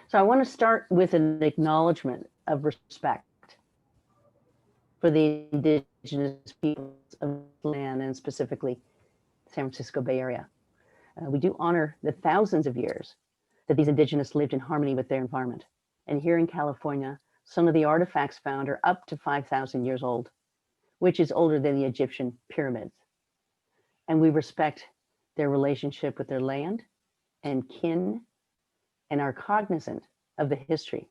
So I want to start with an acknowledgement of respect for the indigenous peoples of land, and specifically San Francisco Bay Area. We do honor the thousands of years that these indigenous lived in harmony with their environment. And here in California, some of the artifacts found are up to 5,000 years old, which is older than the Egyptian pyramids. And we respect their relationship with their land and kin, and are cognizant of the history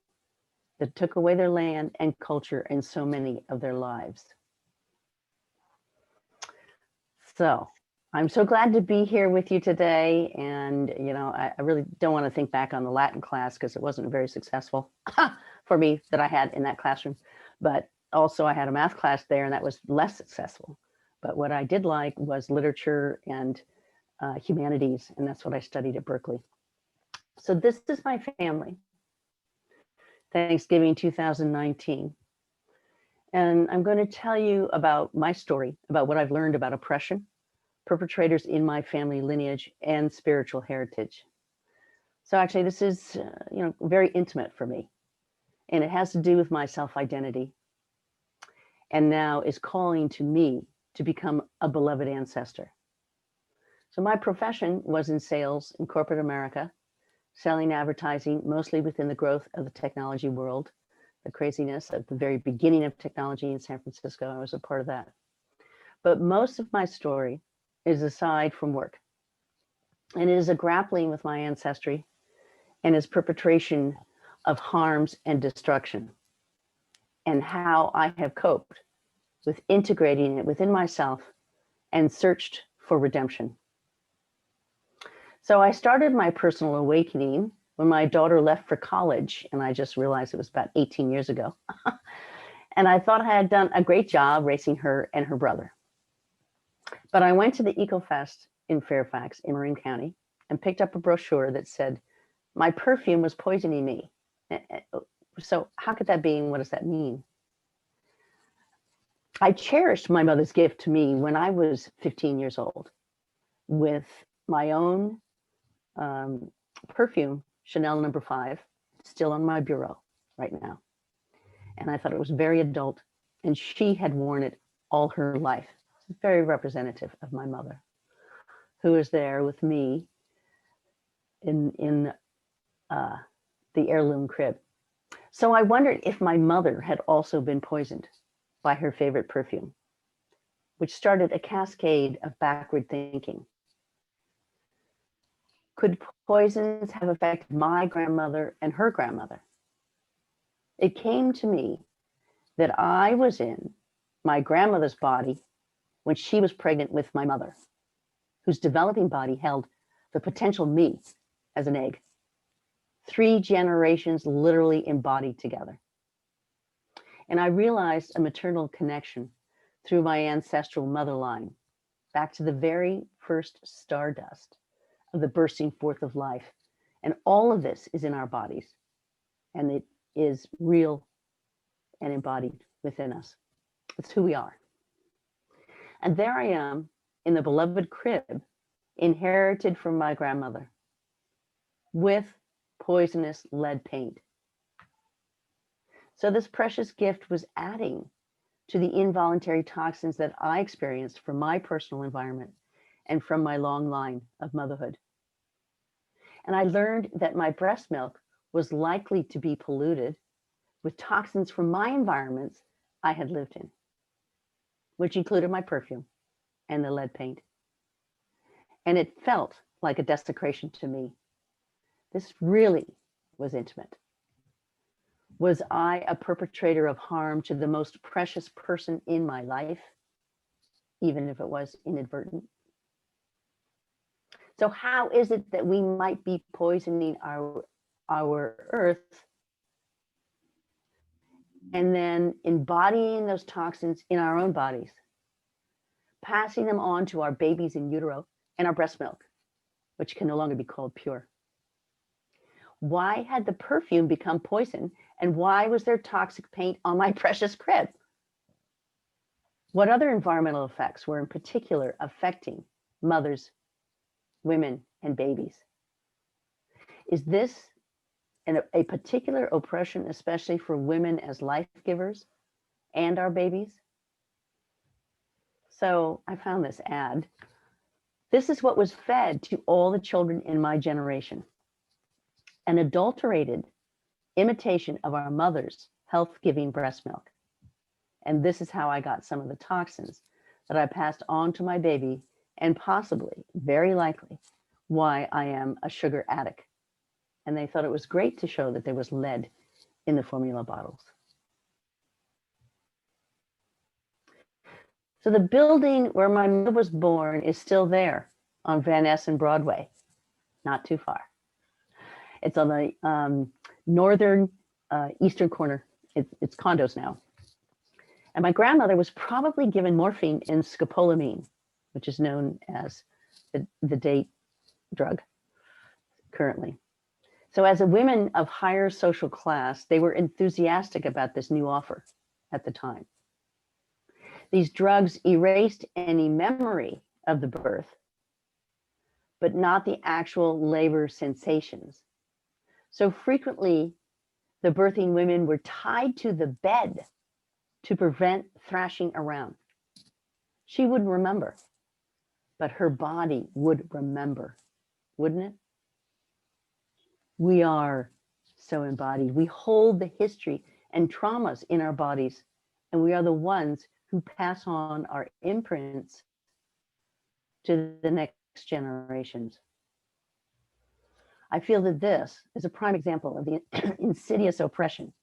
that took away their land and culture and so many of their lives. So I'm so glad to be here with you today. And, you know, I really don't want to think back on the Latin class because it wasn't very successful for me that I had in that classroom. But also I had a math class there and that was less successful. But what I did like was literature and humanities, and that's what I studied at Berkeley. So this is my family, Thanksgiving 2019. And I'm going to tell you about my story, about what I've learned about oppression, perpetrators in my family lineage, and spiritual heritage. So actually this is very intimate for me, and it has to do with my self-identity, and now is calling to me to become a beloved ancestor. So my profession was in sales in corporate America, selling advertising, mostly within the growth of the technology world, the craziness at the very beginning of technology in San Francisco. I was a part of that. But most of my story is aside from work, and it is a grappling with my ancestry and its perpetration of harms and destruction, and how I have coped with integrating it within myself and searched for redemption. So I started my personal awakening when my daughter left for college, and I just realized it was about 18 years ago. And I thought I had done a great job raising her and her brother. But I went to the EcoFest in Fairfax in Marin County and picked up a brochure that said, my perfume was poisoning me. So how could that be, and what does that mean? I cherished my mother's gift to me when I was 15 years old with my own perfume, Chanel No. 5, still on my bureau right now. And I thought it was very adult, and she had worn it all her life. It's very representative of my mother, who was there with me in the heirloom crib. So I wondered if my mother had also been poisoned by her favorite perfume, which started a cascade of backward thinking. Could poisons have affected my grandmother and her grandmother? It came to me that I was in my grandmother's body when she was pregnant with my mother, whose developing body held the potential me as an egg. 3 generations literally embodied together. And I realized a maternal connection through my ancestral mother line, back to the very first stardust of the bursting forth of life. And all of this is in our bodies, and it is real and embodied within us. It's who we are. And there I am in the beloved crib, inherited from my grandmother, with poisonous lead paint. So this precious gift was adding to the involuntary toxins that I experienced from my personal environment and from my long line of motherhood. And I learned that my breast milk was likely to be polluted with toxins from my environments I had lived in, which included my perfume and the lead paint. And it felt like a desecration to me. This really was intimate. Was I a perpetrator of harm to the most precious person in my life, even if it was inadvertent? So how is it that we might be poisoning our earth and then embodying those toxins in our own bodies, passing them on to our babies in utero and our breast milk, which can no longer be called pure? Why had the perfume become poison, and why was there toxic paint on my precious crib? What other environmental effects were in particular affecting mothers, women, and babies? Is this and a particular oppression, especially for women as life givers and our babies. So I found this ad. This is what was fed to all the children in my generation: an adulterated imitation of our mother's health-giving breast milk. And this is how I got some of the toxins that I passed on to my baby, and possibly, very likely, why I am a sugar addict. And they thought it was great to show that there was lead in the formula bottles. So the building where my mother was born is still there on Van Ness and Broadway, not too far. It's on the northern eastern corner. It's condos now. And my grandmother was probably given morphine and scopolamine, which is known as the date drug currently. So as a women of higher social class, they were enthusiastic about this new offer at the time. These drugs erased any memory of the birth, but not the actual labor sensations. So frequently, the birthing women were tied to the bed to prevent thrashing around. She wouldn't remember, but her body would remember, wouldn't it? We are so embodied. We hold the history and traumas in our bodies, and we are the ones who pass on our imprints to the next generations. I feel that this is a prime example of the insidious oppression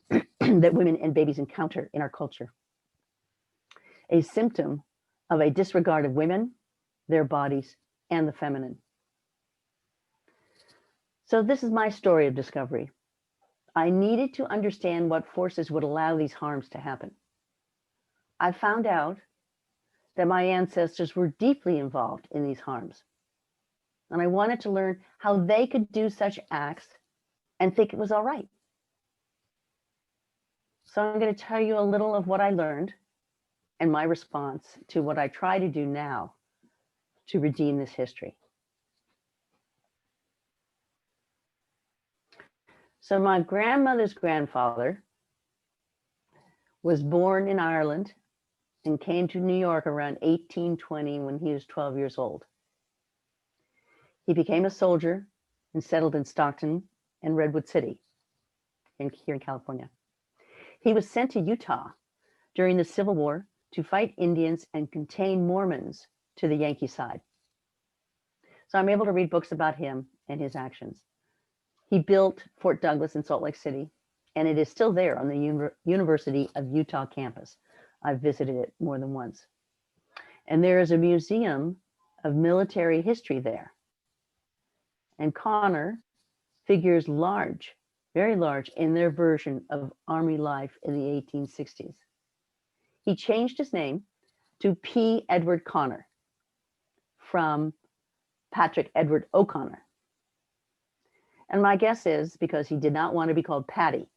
that women and babies encounter in our culture. A symptom of a disregard of women, their bodies, and the feminine. So this is my story of discovery. I needed to understand what forces would allow these harms to happen. I found out that my ancestors were deeply involved in these harms. And I wanted to learn how they could do such acts and think it was all right. So I'm going to tell you a little of what I learned and my response to what I try to do now to redeem this history. So my grandmother's grandfather was born in Ireland and came to New York around 1820 when he was 12 years old. He became a soldier and settled in Stockton and Redwood City here in California. He was sent to Utah during the Civil War to fight Indians and contain Mormons to the Yankee side. So I'm able to read books about him and his actions. He built Fort Douglas in Salt Lake City, and it is still there on the University of Utah campus. I've visited it more than once. And there is a museum of military history there. And Connor figures large, very large, in their version of Army life in the 1860s. He changed his name to P. Edward Connor from Patrick Edward O'Connor. And my guess is because he did not want to be called Paddy,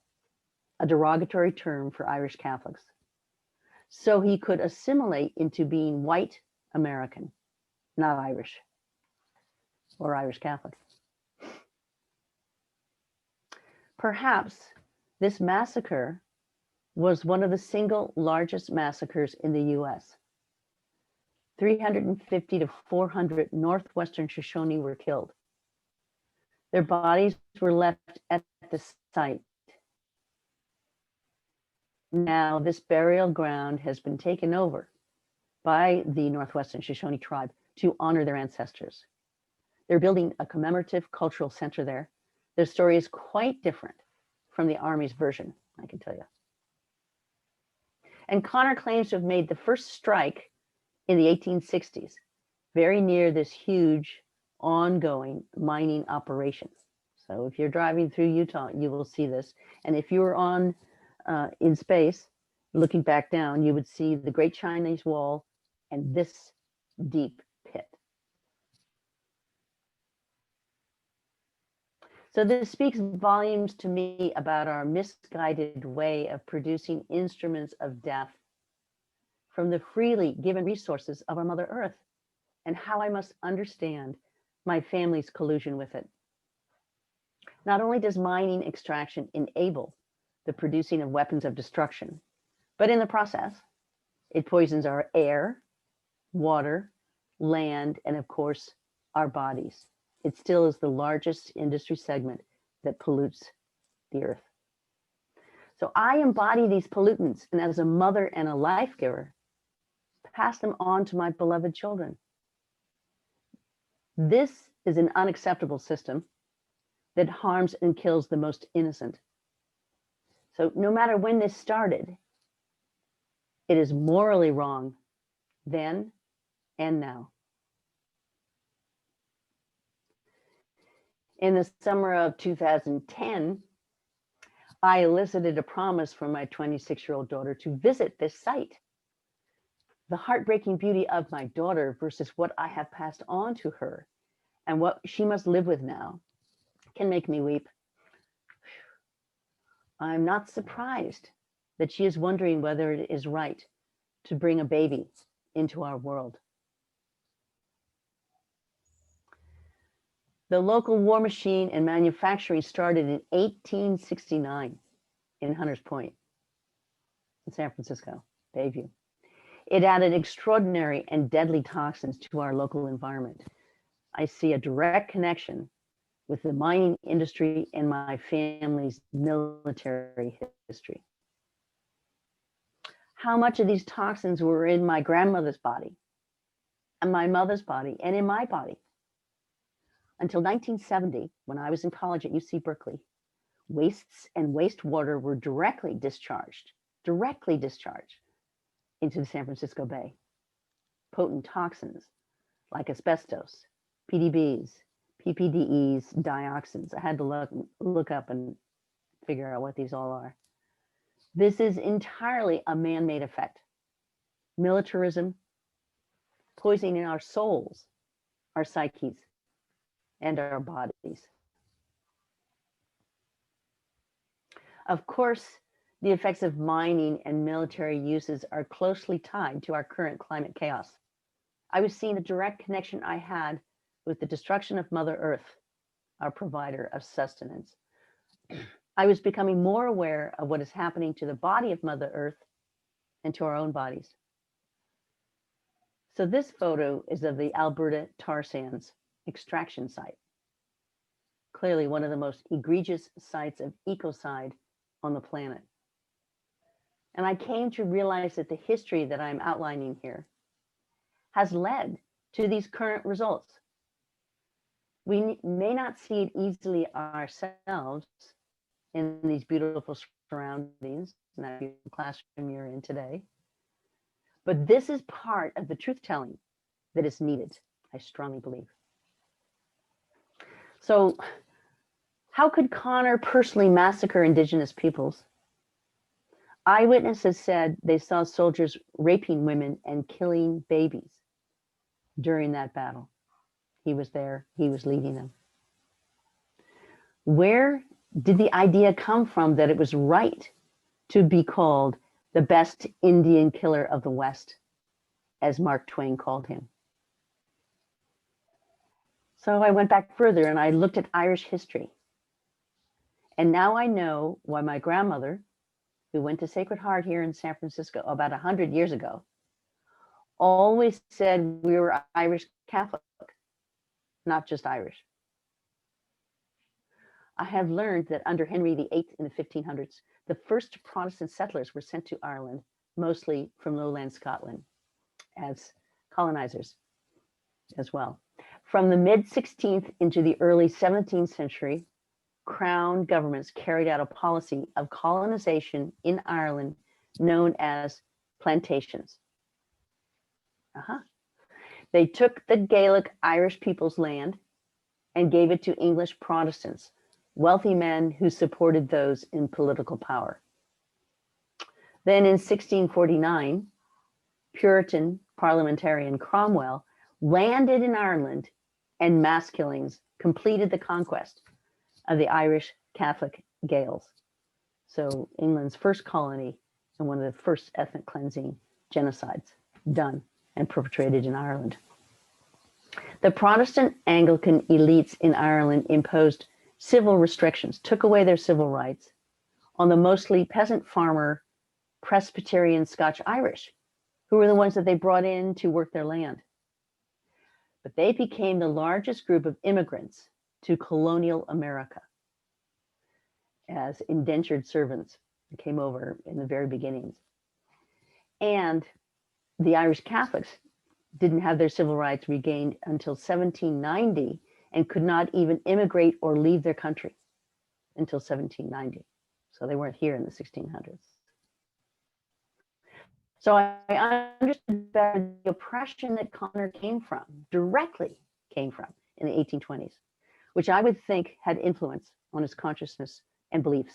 a derogatory term for Irish Catholics. So he could assimilate into being white American, not Irish or Irish Catholic. Perhaps this massacre was one of the single largest massacres in the US. 350 to 400 Northwestern Shoshone were killed. Their bodies were left at the site. Now this burial ground has been taken over by the Northwestern Shoshone tribe to honor their ancestors. They're building a commemorative cultural center there. Their story is quite different from the Army's version, I can tell you. And Connor claims to have made the first strike in the 1860s, very near this huge ongoing mining operation. So if you're driving through Utah, you will see this. And if you were on in space, looking back down, you would see the Great Chinese Wall and this deep pit. So this speaks volumes to me about our misguided way of producing instruments of death from the freely given resources of our Mother Earth, and how I must understand my family's collusion with it. Not only does mining extraction enable the producing of weapons of destruction, but in the process, it poisons our air, water, land, and of course, our bodies. It still is the largest industry segment that pollutes the earth. So I embody these pollutants, and as a mother and a life giver, pass them on to my beloved children. This is an unacceptable system that harms and kills the most innocent. So no matter when this started, it is morally wrong then and now. In the summer of 2010, I elicited a promise from my 26-year-old daughter to visit this site. The heartbreaking beauty of my daughter versus what I have passed on to her and what she must live with now can make me weep. I'm not surprised that she is wondering whether it is right to bring a baby into our world. The local war machine and manufacturing started in 1869 in Hunters Point, in San Francisco, Bayview. It added extraordinary and deadly toxins to our local environment. I see a direct connection with the mining industry and my family's military history. How much of these toxins were in my grandmother's body, and my mother's body, and in my body? Until 1970, when I was in college at UC Berkeley, wastes and wastewater were directly discharged into the San Francisco Bay. Potent toxins like asbestos, PDBs, PPDEs, dioxins. I had to look up and figure out what these all are. This is entirely a man-made effect. Militarism, poisoning our souls, our psyches, and our bodies. Of course, the effects of mining and military uses are closely tied to our current climate chaos. I was seeing the direct connection I had with the destruction of Mother Earth, our provider of sustenance. I was becoming more aware of what is happening to the body of Mother Earth and to our own bodies. So this photo is of the Alberta tar sands extraction site. Clearly one of the most egregious sites of ecocide on the planet. And I came to realize that the history that I'm outlining here has led to these current results. We may not see it easily ourselves in these beautiful surroundings, in that beautiful classroom you're in today, but this is part of the truth-telling that is needed, I strongly believe. So how could Connor personally massacre Indigenous peoples? Eyewitnesses said they saw soldiers raping women and killing babies during that battle. He was there, he was leading them. Where did the idea come from that it was right to be called the best Indian killer of the West, as Mark Twain called him? So I went back further and I looked at Irish history. And now I know why my grandmother, who went to Sacred Heart here in San Francisco about 100 years ago, always said we were Irish Catholic, not just Irish. I have learned that under Henry VIII in the 1500s, the first Protestant settlers were sent to Ireland, mostly from lowland Scotland, as colonizers as well. From the mid-16th into the early 17th century, crown governments carried out a policy of colonization in Ireland known as plantations. They took the Gaelic Irish people's land and gave it to English Protestants, wealthy men who supported those in political power. Then in 1649, Puritan parliamentarian Cromwell landed in Ireland, and mass killings completed the conquest of the Irish Catholic Gaels. So England's first colony and one of the first ethnic cleansing genocides done and perpetrated in Ireland. The Protestant Anglican elites in Ireland imposed civil restrictions, took away their civil rights on the mostly peasant farmer Presbyterian Scotch Irish, who were the ones that they brought in to work their land. But they became the largest group of immigrants to colonial America as indentured servants that came over in the very beginnings. And the Irish Catholics didn't have their civil rights regained until 1790 and could not even immigrate or leave their country until 1790. So they weren't here in the 1600s. So I understood better the oppression that Connor directly came from in the 1820s, which I would think had influence on his consciousness and beliefs.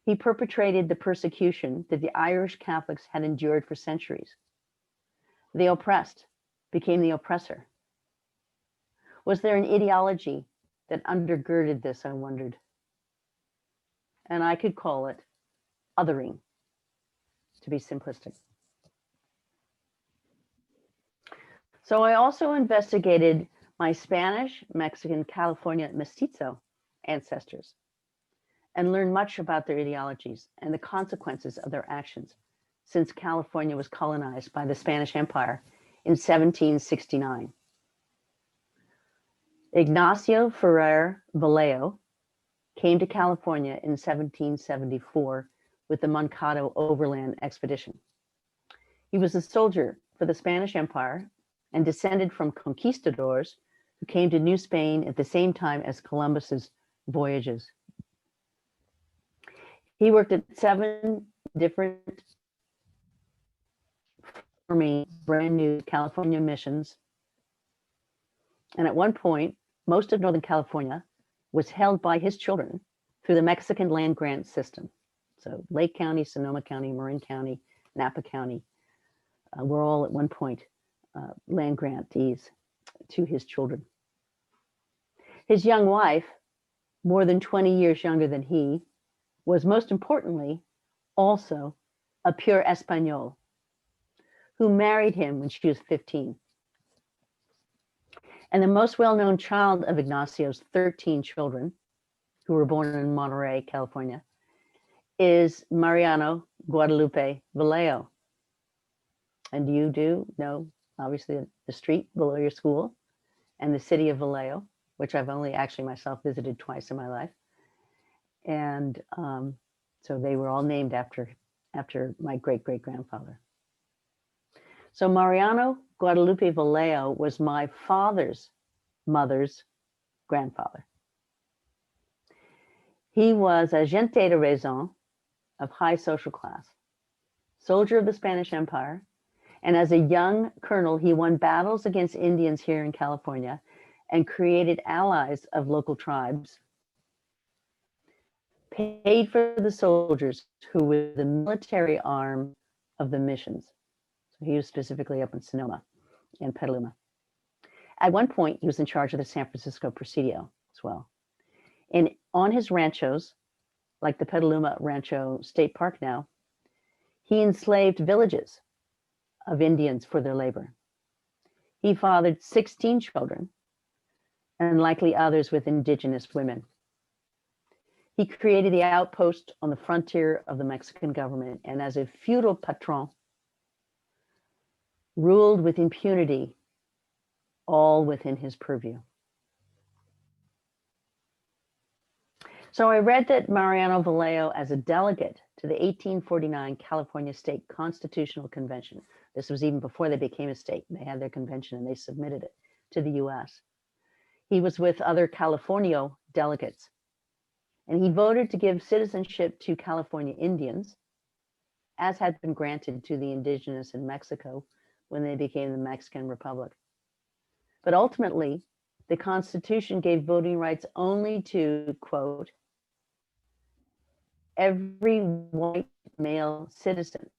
He perpetrated the persecution that the Irish Catholics had endured for centuries. The oppressed became the oppressor. Was there an ideology that undergirded this, I wondered? And I could call it othering, to be simplistic. So I also investigated my Spanish, Mexican, California mestizo ancestors and learned much about their ideologies and the consequences of their actions since California was colonized by the Spanish Empire in 1769. Ignacio Ferrer Vallejo came to California in 1774 with the Moncado Overland Expedition. He was a soldier for the Spanish Empire and descended from conquistadors who came to New Spain at the same time as Columbus's voyages. He worked at 7 different brand new California missions. And at one point, most of Northern California was held by his children through the Mexican land grant system. So Lake County, Sonoma County, Marin County, Napa County were all at one point land grantees to his children. His young wife, more than 20 years younger than he, was most importantly also a pure Espanol who married him when she was 15. And the most well-known child of Ignacio's 13 children, who were born in Monterey, California, is Mariano Guadalupe Vallejo. And you do know, obviously, the street below your school and the city of Vallejo, which I've only actually myself visited twice in my life. And so they were all named after my great-great-grandfather. So Mariano Guadalupe Vallejo was my father's mother's grandfather. He was a gente de raison of high social class, soldier of the Spanish Empire, and as a young colonel, he won battles against Indians here in California and created allies of local tribes, paid for the soldiers who were the military arm of the missions. So he was specifically up in Sonoma and Petaluma. At one point, he was in charge of the San Francisco Presidio as well. And on his ranchos, like the Petaluma Rancho State Park now, he enslaved villages of Indians for their labor. He fathered 16 children and likely others with indigenous women. He created the outpost on the frontier of the Mexican government, and as a feudal patron, ruled with impunity, all within his purview. So I read that Mariano Vallejo, as a delegate to the 1849 California State Constitutional Convention, this was even before they became a state, they had their convention and they submitted it to the US. He was with other Californio delegates, and he voted to give citizenship to California Indians, as had been granted to the indigenous in Mexico when they became the Mexican Republic. But ultimately, the Constitution gave voting rights only to, quote, every white male citizen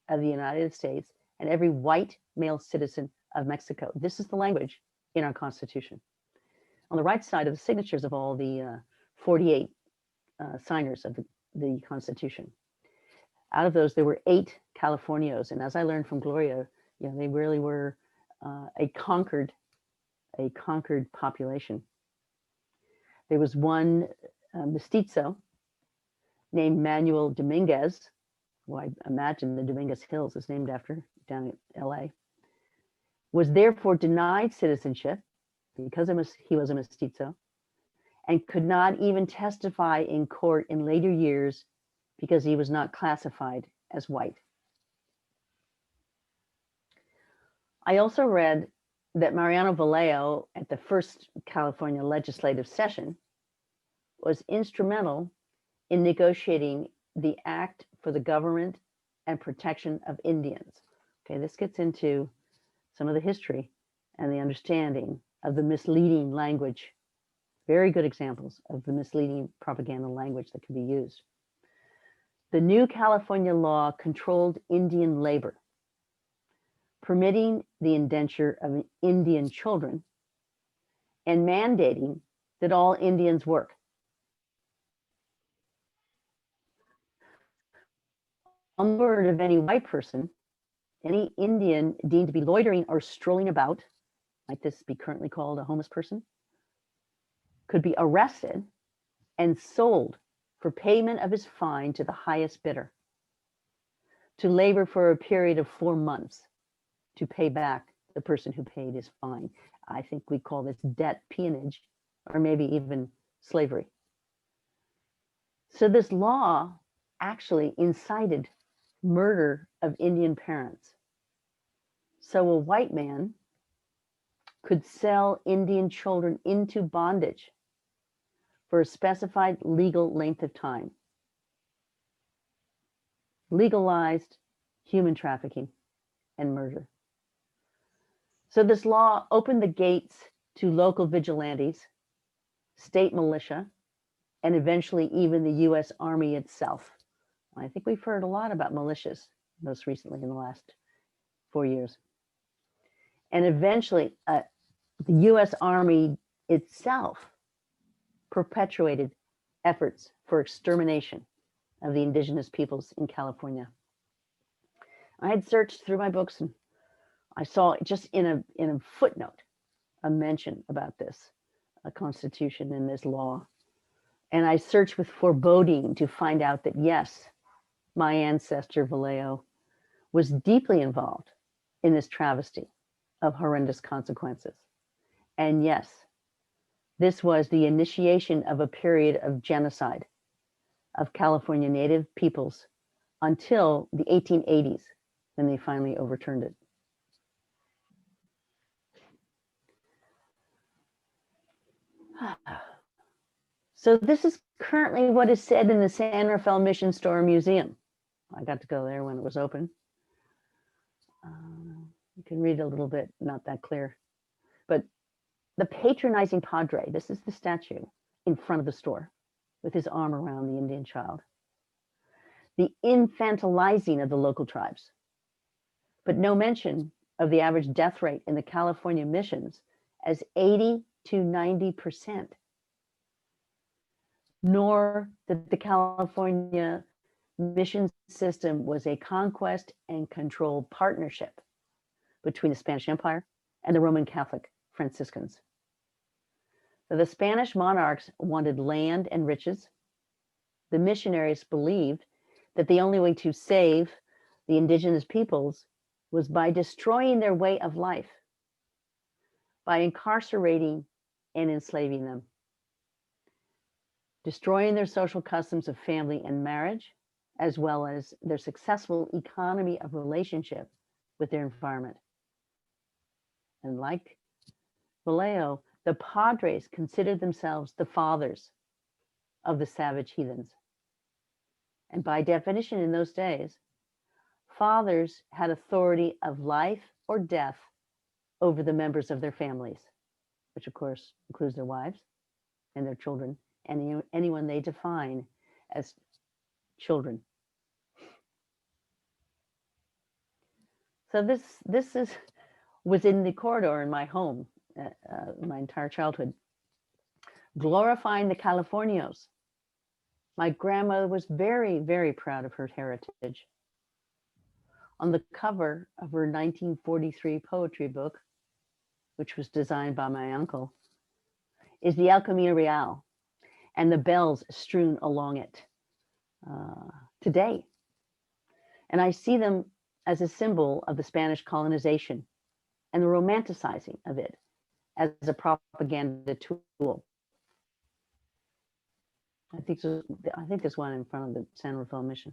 of the United States and every white male citizen of Mexico. This is the language in our Constitution. On the right side of the signatures of all the 48 signers of the Constitution. Out of those, there were 8 Californios, and as I learned from Gloria, you know, they really were a conquered population. There was one mestizo named Manuel Dominguez, who I imagine the Dominguez Hills is named after, down in LA, was therefore denied citizenship because he was a mestizo, and could not even testify in court in later years because he was not classified as white. I also read that Mariano Vallejo at the first California legislative session was instrumental in negotiating the Act for the Government and Protection of Indians. Okay, this gets into some of the history and the understanding of the misleading language. Very good examples of the misleading propaganda language that can be used. The new California law controlled Indian labor, permitting the indenture of Indian children and mandating that all Indians work. On the word of any white person, any Indian deemed to be loitering or strolling about, might this be currently called a homeless person, could be arrested and sold for payment of his fine to the highest bidder, to labor for a period of 4 months to pay back the person who paid his fine. I think we call this debt peonage, or maybe even slavery. So this law actually incited murder of Indian parents. So a white man could sell Indian children into bondage for a specified legal length of time. Legalized human trafficking and murder. So this law opened the gates to local vigilantes, state militia, and eventually even the US Army itself. I think we've heard a lot about militias most recently in the last 4 years. And eventually the US Army itself perpetuated efforts for extermination of the indigenous peoples in California. I had searched through my books and I saw just in a footnote a mention about this, a constitution and this law. And I searched with foreboding to find out that yes, my ancestor Vallejo was deeply involved in this travesty of horrendous consequences. And yes, this was the initiation of a period of genocide of California Native peoples until the 1880s, when they finally overturned it. So this is currently what is said in the San Rafael Mission Store Museum. I got to go there when it was open. You can read a little bit, not that clear. But the patronizing padre, this is the statue in front of the store with his arm around the Indian child. The infantilizing of the local tribes, but no mention of the average death rate in the California missions as 80 to 90%, nor that the California mission system was a conquest and control partnership between the Spanish Empire and the Roman Catholic Franciscans. So the Spanish monarchs wanted land and riches. The missionaries believed that the only way to save the indigenous peoples was by destroying their way of life, by incarcerating and enslaving them, destroying their social customs of family and marriage, as well as their successful economy of relationship with their environment. And like Vallejo, the Padres considered themselves the fathers of the savage heathens. And by definition in those days, fathers had authority of life or death over the members of their families, which of course includes their wives and their children, and anyone they define as children. So this was in the corridor in my home, my entire childhood. Glorifying the Californios. My grandmother was very, very proud of her heritage. On the cover of her 1943 poetry book, which was designed by my uncle, is the El Camino Real, and the bells strewn along it today. And I see them as a symbol of the Spanish colonization and the romanticizing of it as a propaganda tool. I think there's one in front of the San Rafael mission.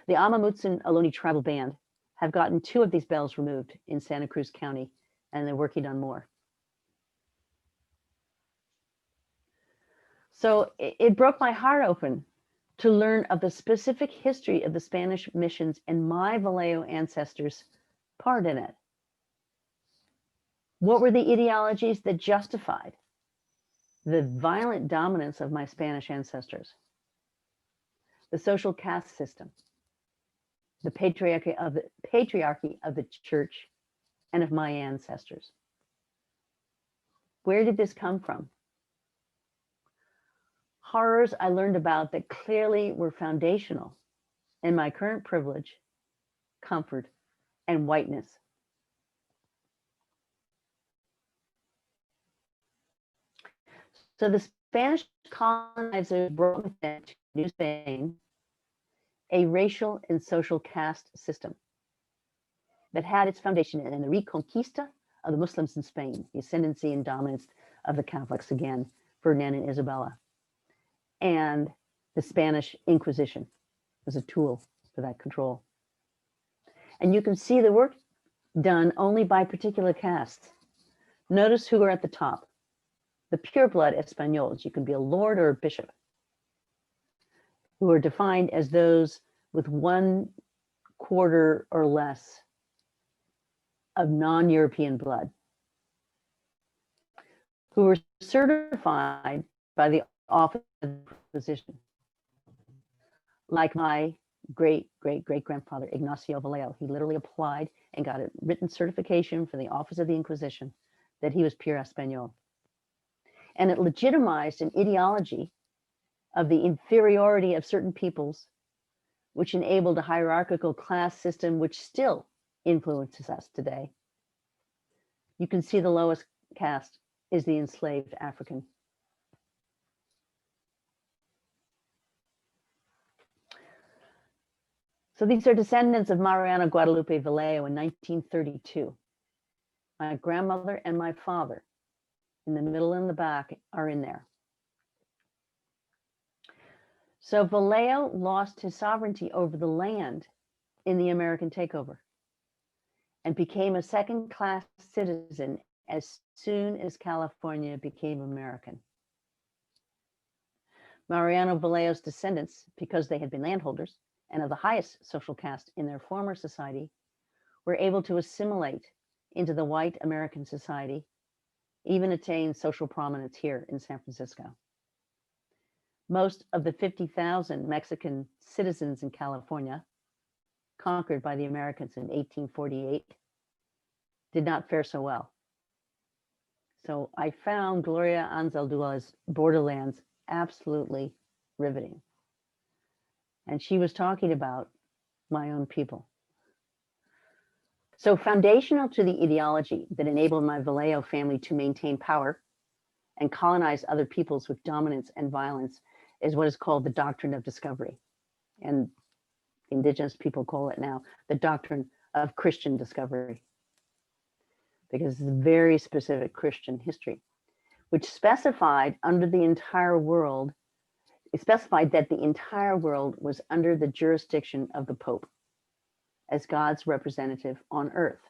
The Amamutsun Ohlone tribal band have gotten 2 of these bells removed in Santa Cruz County, and they're working on more. So it broke my heart open to learn of the specific history of the Spanish missions and my Vallejo ancestors' part in it. What were the ideologies that justified the violent dominance of my Spanish ancestors? The social caste system, the patriarchy of the church and of my ancestors. Where did this come from? Horrors I learned about that clearly were foundational in my current privilege, comfort, and whiteness. So the Spanish colonizers brought with them to New Spain a racial and social caste system that had its foundation in the reconquista of the Muslims in Spain, the ascendancy and dominance of the Catholics again, Ferdinand and Isabella, and the Spanish Inquisition was a tool for that control. And you can see the work done only by particular castes. Notice who are at the top. The pureblood Españols, you can be a lord or a bishop, who are defined as those with 1/4 or less of non-European blood, who were certified by the office of the Inquisition, like my great-great-great-grandfather, Ignacio Vallejo. He literally applied and got a written certification from the office of the Inquisition that he was pure Español. And it legitimized an ideology of the inferiority of certain peoples, which enabled a hierarchical class system which still influences us today. You can see the lowest caste is the enslaved African. So these are descendants of Mariano Guadalupe Vallejo in 1932. My grandmother and my father, in the middle and the back, are in there. So Vallejo lost his sovereignty over the land in the American takeover and became a second-class citizen as soon as California became American. Mariano Vallejo's descendants, because they had been landholders and of the highest social caste in their former society, were able to assimilate into the white American society, even attain social prominence here in San Francisco. Most of the 50,000 Mexican citizens in California, conquered by the Americans in 1848, did not fare so well. So I found Gloria Anzaldua's Borderlands absolutely riveting. And she was talking about my own people. So foundational to the ideology that enabled my Vallejo family to maintain power and colonize other peoples with dominance and violence is what is called the doctrine of discovery. And indigenous people call it now the doctrine of Christian discovery, because it's a very specific Christian history, which specified under the entire world, it specified that the entire world was under the jurisdiction of the Pope as God's representative on earth.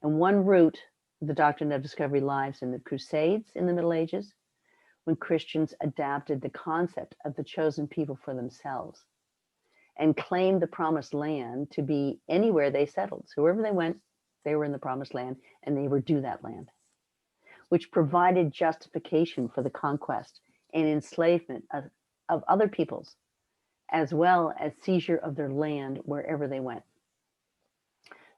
And one root of the doctrine of discovery lies in the Crusades in the Middle Ages, when Christians adapted the concept of the chosen people for themselves and claimed the promised land to be anywhere they settled. So wherever they went, they were in the promised land and they were due that land, which provided justification for the conquest and enslavement of other peoples, as well as seizure of their land wherever they went.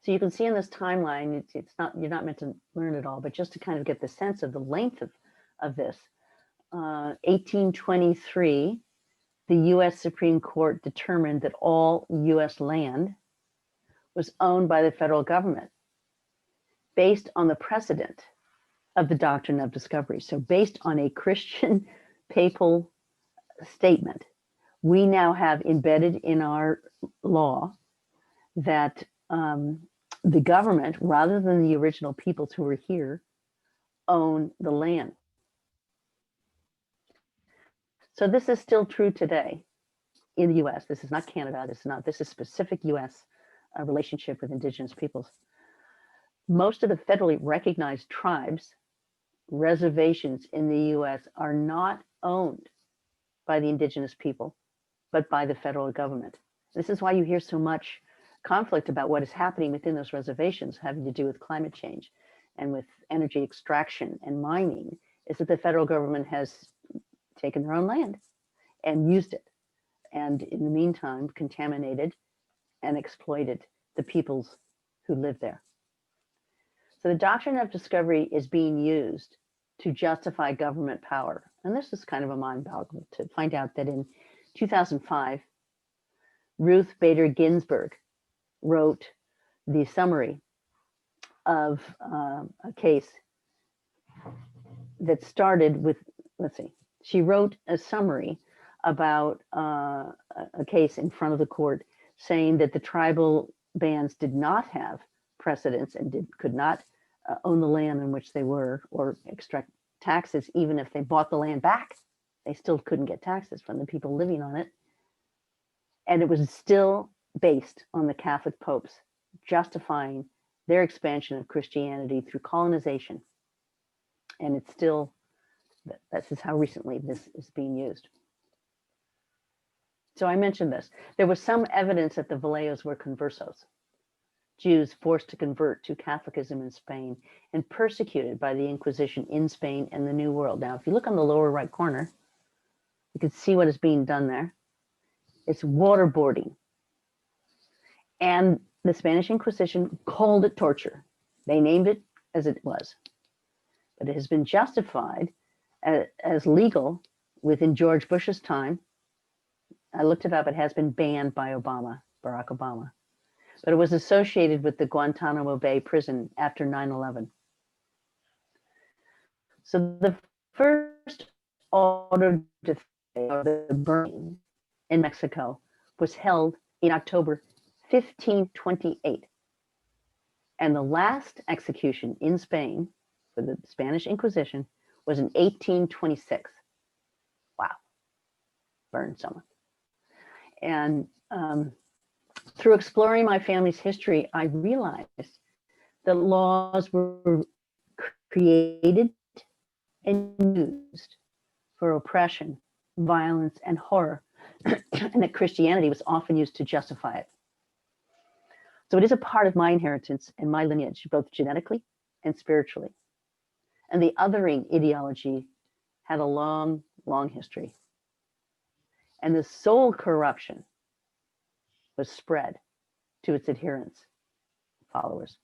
So you can see in this timeline, it's not, you're not meant to learn it all, but just to kind of get the sense of the length of this. 1823, the US Supreme Court determined that all US land was owned by the federal government based on the precedent of the doctrine of discovery. So based on a Christian papal statement, we now have embedded in our law that the government, rather than the original peoples who were here, own the land. So this is still true today in the US. This is not Canada. This is specific US relationship with indigenous peoples. Most of the federally recognized tribes, reservations in the US are not owned by the indigenous people, but by the federal government. This is why you hear so much conflict about what is happening within those reservations having to do with climate change and with energy extraction and mining, is that the federal government has taken their own land and used it, and in the meantime contaminated and exploited the peoples who live there. So the doctrine of discovery is being used to justify government power. And this is kind of a mind-boggling to find out that in 2005, Ruth Bader Ginsburg wrote the summary of a case that started with, she wrote a summary about a case in front of the court saying that the tribal bands did not have precedence and could not own the land in which they were or extract taxes. Even if they bought the land back, they still couldn't get taxes from the people living on it. And it was still based on the Catholic popes justifying their expansion of Christianity through colonization. And it's still, this is how recently this is being used. So I mentioned this. There was some evidence that the Valleos were conversos, Jews forced to convert to Catholicism in Spain and persecuted by the Inquisition in Spain and the New World. Now, if you look on the lower right corner, you can see what is being done there. It's waterboarding. And the Spanish Inquisition called it torture. They named it as it was. But it has been justified as legal within George Bush's time. I looked it up. It has been banned by Barack Obama. But it was associated with the Guantanamo Bay prison after 9/11. So the first auto de fe, or the burning in Mexico, was held in October 1528. And the last execution in Spain for the Spanish Inquisition was in 1826. Wow, burned someone. And through exploring my family's history, I realized that laws were created and used for oppression, violence, and horror, and that Christianity was often used to justify it. So it is a part of my inheritance and my lineage, both genetically and spiritually. And the othering ideology had a long, long history. And the soul corruption was spread to its adherents, followers.